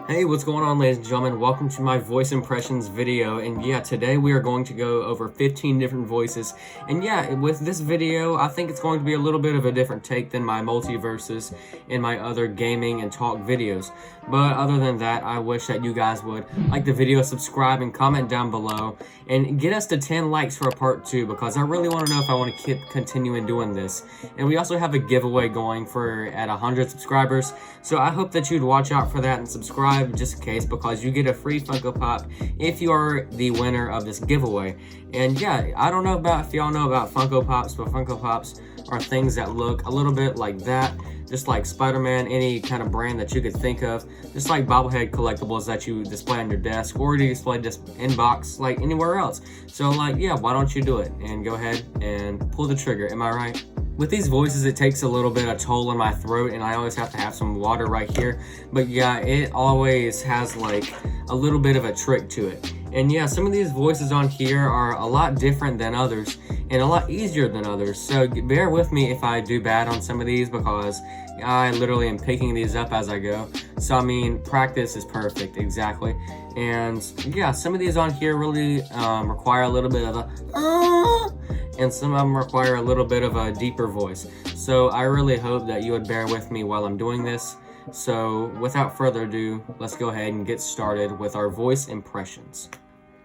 Hey, what's going on, ladies and gentlemen? Welcome to my voice impressions video. And yeah, today we are going to go over 15 different voices. And yeah, with this video, I think it's going to be a little bit of a different take than my multiverses and my other gaming and talk videos. But other than that, I wish that you guys would like the video, subscribe, and comment down below. And get us to 10 likes for a part 2, because I really want to know if I want to keep continuing doing this. And we also have a giveaway going for at 100 subscribers. So I hope that you'd watch out for that and subscribe just in case, because you get a free Funko Pop if you are the winner of this giveaway. And yeah, I don't know about if y'all know about Funko Pops, but Funko Pops are things that look a little bit like that, just like Spider-Man, any kind of brand that you could think of, just like bobblehead collectibles that you display on your desk or you display just inbox like anywhere else. So like, yeah, why don't you do it and go ahead and pull the trigger? Am I right? With these voices, it takes a little bit of toll in my throat, and I always have to have some water right here. But yeah, it always has like a little bit of a trick to it. And yeah, some of these voices on here are a lot different than others and a lot easier than others. So bear with me if I do bad on some of these, because I literally am picking these up as I go. So I mean, practice is perfect, exactly. And yeah, some of these on here really require a little bit of a and some of them require a little bit of a deeper voice. So I really hope that you would bear with me while I'm doing this. So without further ado, let's go ahead and get started with our voice impressions.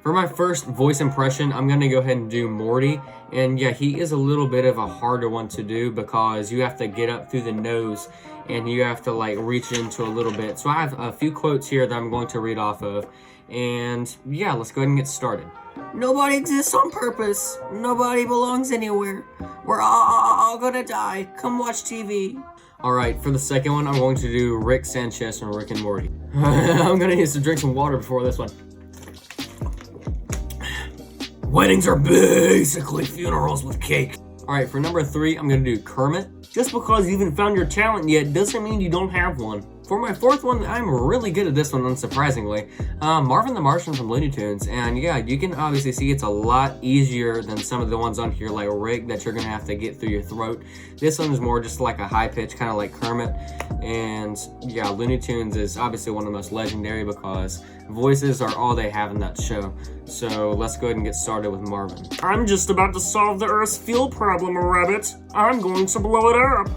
For my first voice impression, I'm going to go ahead and do Morty. And yeah, he is a little bit of a harder one to do because you have to get up through the nose and you have to like reach into a little bit. So I have a few quotes here that I'm going to read off of. And yeah, let's go ahead and get started. Nobody exists on purpose. Nobody belongs anywhere. We're all gonna die. Come watch TV. Alright, for the second one, I'm going to do Rick Sanchez from Rick and Morty. I'm gonna need to drink some water before this one. Weddings are basically funerals with cake. Alright, for number 3, I'm gonna do Kermit. Just because you haven't found your talent yet doesn't mean you don't have one. For my fourth one, I'm really good at this one, unsurprisingly. Marvin the Martian from Looney Tunes. And yeah, you can obviously see it's a lot easier than some of the ones on here like Rick that you're gonna have to get through your throat. This one is more just like a high pitch, kind of like Kermit. And yeah, Looney Tunes is obviously one of the most legendary because voices are all they have in that show. So let's go ahead and get started with Marvin. I'm just about to solve the Earth's fuel problem, Rabbit. I'm going to blow it up.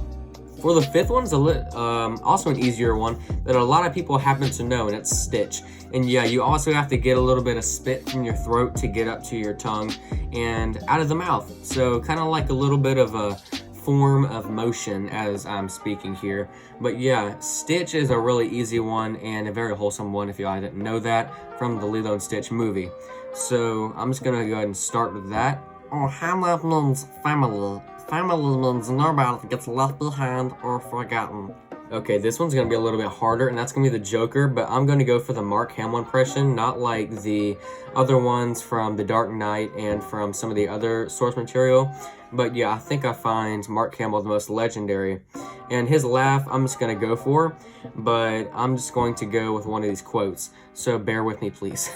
For the fifth one's also an easier one that a lot of people happen to know, and it's Stitch. And yeah, you also have to get a little bit of spit from your throat to get up to your tongue and out of the mouth. So kind of like a little bit of a form of motion as I'm speaking here. But yeah, Stitch is a really easy one and a very wholesome one if you didn't know that from the Lilo and Stitch movie. So I'm just gonna go ahead and start with that. Oh, Hamlet means family. Family means nobody gets left behind or forgotten. Okay, this one's gonna be a little bit harder, and that's gonna be the Joker, but I'm gonna go for the Mark Hamill impression, not like the other ones from The Dark Knight and from some of the other source material. But yeah, I think I find Mark Hamill the most legendary. And his laugh, I'm just gonna go for, but I'm just going to go with one of these quotes. So bear with me, please.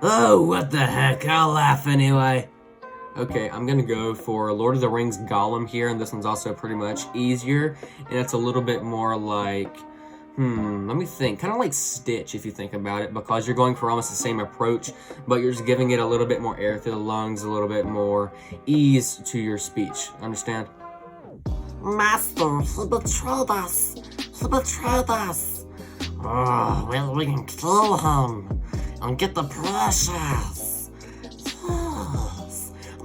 Oh, what the heck, I'll laugh anyway. Okay, I'm gonna go for Lord of the Rings Golem here, and this one's also pretty much easier, and it's a little bit more like, let me think, kind of like Stitch if you think about it, because you're going for almost the same approach, but you're just giving it a little bit more air through the lungs, a little bit more ease to your speech, understand? Master, he betrayed us. He betrayed us. Oh, well, we can kill him and get the precious. Yes.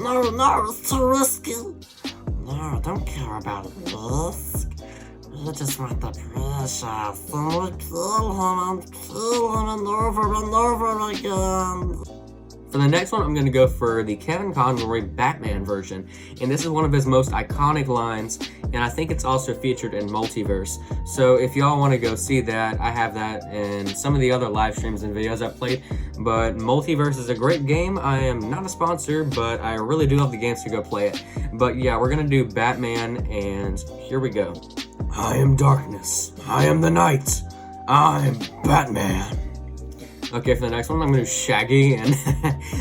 No, it's too risky. No, don't care about risk. We just want the precious. And we kill him and over again. For the next one, I'm going to go for the Kevin Conroy Batman version, and this is one of his most iconic lines, and I think it's also featured in Multiverse. So if y'all want to go see that, I have that in some of the other live streams and videos I've played, but Multiverse is a great game. I am not a sponsor, but I really do love the game, so go play it. But yeah, we're going to do Batman, and here we go. I am darkness. I am the night. I'm Batman. Okay, for the next one, I'm gonna do Shaggy, and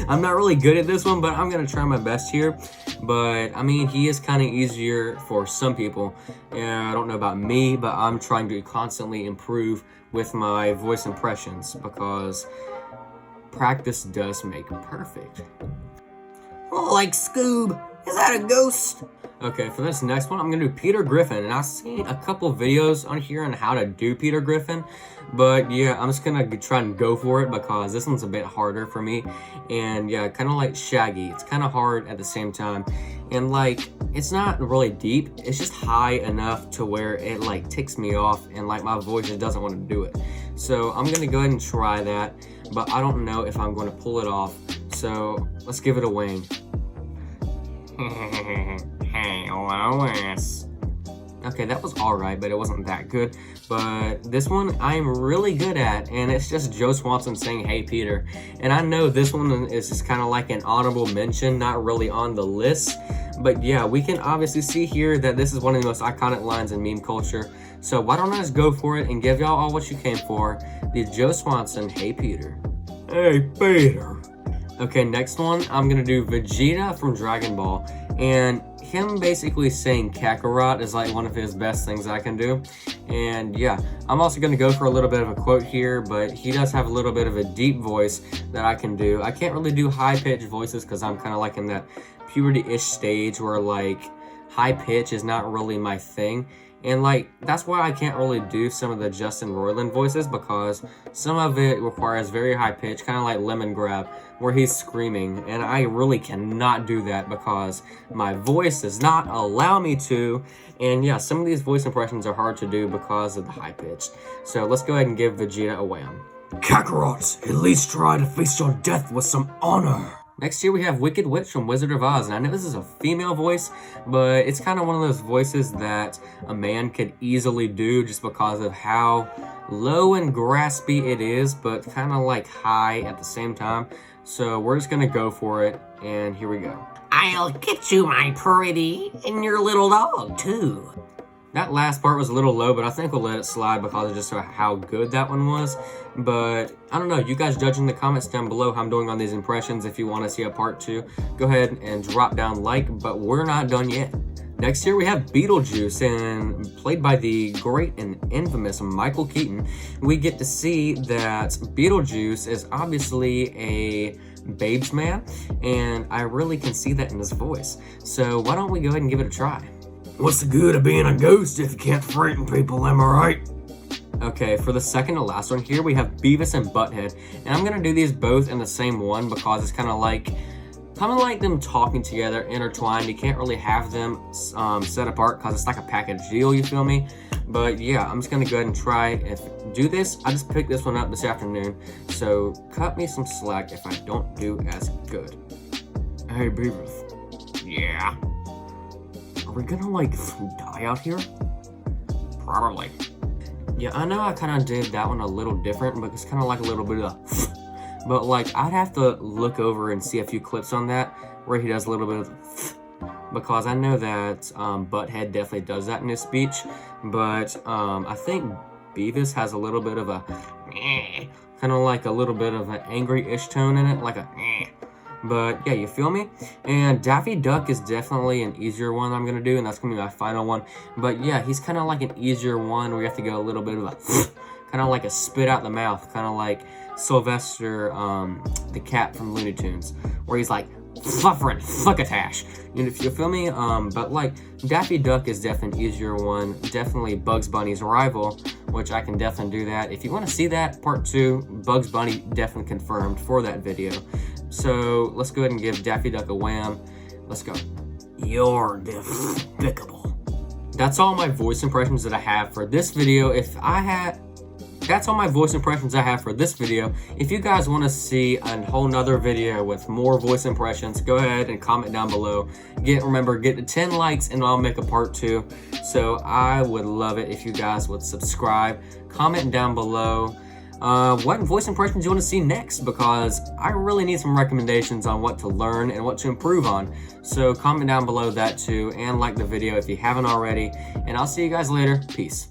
I'm not really good at this one, but I'm gonna try my best here. But I mean, he is kind of easier for some people. I don't know about me, but I'm trying to constantly improve with my voice impressions because practice does make perfect. Oh, like Scoob. Is that a ghost? Okay, for this next one, I'm gonna do Peter Griffin, and I've seen a couple videos on here on how to do Peter Griffin, but yeah, I'm just gonna try and go for it because this one's a bit harder for me, and yeah, kind of like Shaggy, it's kind of hard at the same time, and like, it's not really deep, it's just high enough to where it like ticks me off, and like my voice just doesn't want to do it. So I'm gonna go ahead and try that, but I don't know if I'm gonna pull it off, so let's give it a wing. Hey, Lois. Okay, that was alright, but it wasn't that good. But this one I'm really good at, and it's just Joe Swanson saying, "Hey, Peter." And I know this one is just kind of like an honorable mention, not really on the list. But yeah, we can obviously see here that this is one of the most iconic lines in meme culture. So why don't I just go for it and give y'all all what you came for. The Joe Swanson, "Hey, Peter." Hey, Peter. Okay, next one, I'm gonna do Vegeta from Dragon Ball, and him basically saying Kakarot is like one of his best things I can do. And yeah, I'm also gonna go for a little bit of a quote here, but he does have a little bit of a deep voice that I can do. I can't really do high-pitched voices because I'm kind of like in that puberty-ish stage where like high pitch is not really my thing. And like, that's why I can't really do some of the Justin Roiland voices because some of it requires very high pitch, kind of like Lemon Grab, where he's screaming. And I really cannot do that because my voice does not allow me to. And yeah, some of these voice impressions are hard to do because of the high pitch. So let's go ahead and give Vegeta a wham. Kakarot, at least try to face your death with some honor. Next here we have Wicked Witch from Wizard of Oz, and I know this is a female voice, but it's kind of one of those voices that a man could easily do just because of how low and graspy it is, but kind of like high at the same time. So we're just gonna go for it, and here we go. I'll get you, my pretty, and your little dog, too. That last part was a little low, but I think we'll let it slide because of just how good that one was. But I don't know, you guys judge in the comments down below how I'm doing on these impressions. If you want to see a part 2, go ahead and drop down like, but we're not done yet. Next here we have Beetlejuice, and played by the great and infamous Michael Keaton. We get to see that Beetlejuice is obviously a babes man, and I really can see that in his voice. So why don't we go ahead and give it a try. What's the good of being a ghost if you can't frighten people, am I right? Okay, for the second to last one here, we have Beavis and Butthead. And I'm gonna do these both in the same one because it's kind of like them talking together, intertwined. You can't really have them set apart because it's like a package deal, you feel me? But yeah, I'm just gonna go ahead and try do this. I just picked this one up this afternoon, so cut me some slack if I don't do as good. Hey, Beavis. Yeah? Are we gonna like die out here? Probably. Yeah, I know I kind of did that one a little different, but it's kind of like a little bit of but like I'd have to look over and see a few clips on that where he does a little bit of because I know that Butthead definitely does that in his speech, but I think Beavis has a little bit of a kind of like a little bit of an angry-ish tone in it, like a but yeah, you feel me? And Daffy Duck is definitely an easier one I'm gonna do, and that's gonna be my final one. But yeah, he's kind of like an easier one where you have to go a little bit of a kind of like a spit out the mouth, kind of like Sylvester the cat from Looney Tunes, where he's like flufferin' fuckatash. You know, if you feel me? But like Daffy Duck is definitely an easier one. Definitely Bugs Bunny's rival, which I can definitely do that. If you want to see that part 2, Bugs Bunny definitely confirmed for that video. So let's go ahead and give Daffy Duck a wham. Let's go. You're despicable. That's all my voice impressions that I have for this video. That's all my voice impressions I have for this video. If you guys want to see a whole nother video with more voice impressions, go ahead and comment down below. Remember, get to 10 likes and I'll make a part 2. So I would love it if you guys would subscribe, comment down below what voice impressions you want to see next, because I really need some recommendations on what to learn and what to improve on. So comment down below that too, and like the video if you haven't already, and I'll see you guys later. Peace.